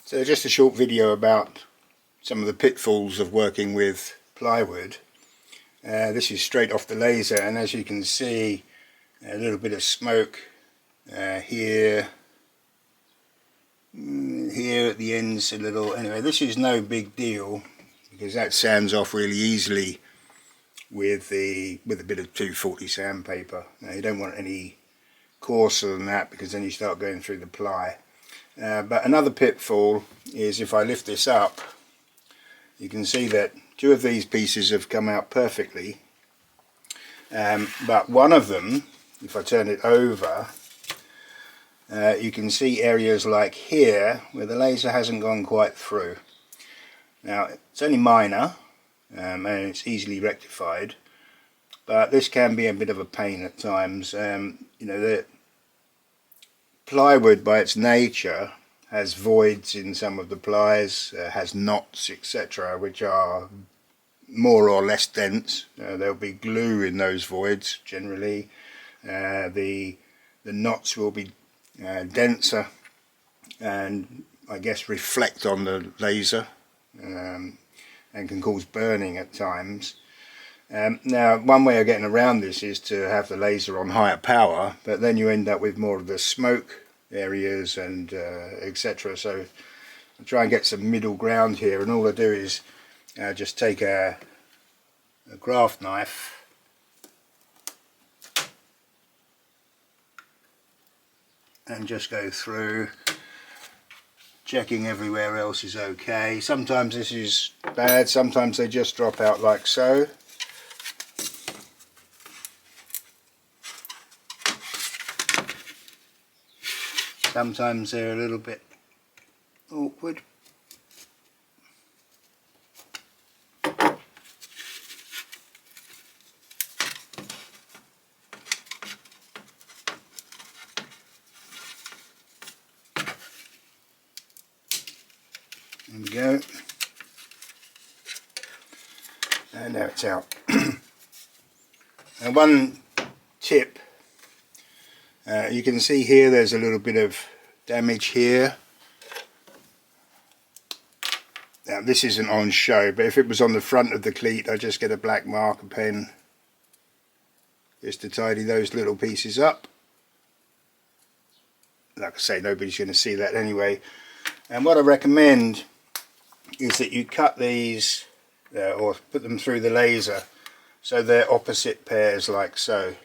So just a short video about some of the pitfalls of working with plywood. This is straight off the laser, and as you can see, a little bit of smoke here at the ends a little. Anyway, this is no big deal because that sands off really easily with a bit of 240 sandpaper. Now you don't want any coarser than that because then you start going through the ply. But another pitfall is if I lift this up, you can see that two of these pieces have come out perfectly, but one of them, if I turn it over, you can see areas like here where the laser hasn't gone quite through. Now it's only minor and it's easily rectified, but this can be a bit of a pain at times. You know, the plywood by its nature has voids in some of the plies, has knots, etc., which are more or less dense. There'll be glue in those voids generally. The knots will be denser and I guess reflect on the laser and can cause burning at times. Now one way of getting around this is to have the laser on higher power, but then you end up with more of the smoke areas and etc. So I'll try and get some middle ground here, and all I do is just take a craft knife and just go through, checking everywhere else is okay. Sometimes this is bad, sometimes they just drop out like so. Sometimes they're a little bit awkward. There we go. And now it's out. And one tip, you can see here there's a little bit of damage here. Now this isn't on show, but if it was on the front of the cleat, I just get a black marker pen just to tidy those little pieces up. Like I say, nobody's going to see that anyway. And what I recommend is that you cut these or put them through the laser so they're opposite pairs like so.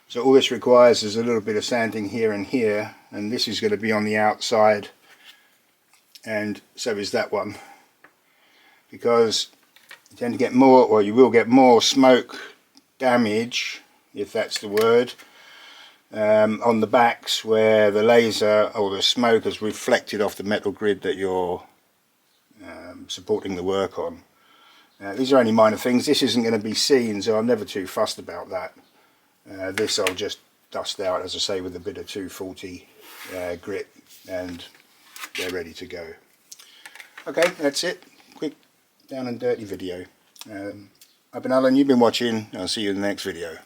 So all this requires is a little bit of sanding here and here, and this is going to be on the outside, and so is that one, because you tend to get more, or you will get more smoke damage, if that's the word, on the backs where the laser or the smoke has reflected off the metal grid that you're supporting the work on. These are only minor things. This isn't going to be seen, so I'm never too fussed about that. This I'll just dust out, as I say, with a bit of 240 grit, and they're ready to go. Okay, that's it. Quick, down and dirty video. I've been Alan, you've been watching. I'll see you in the next video.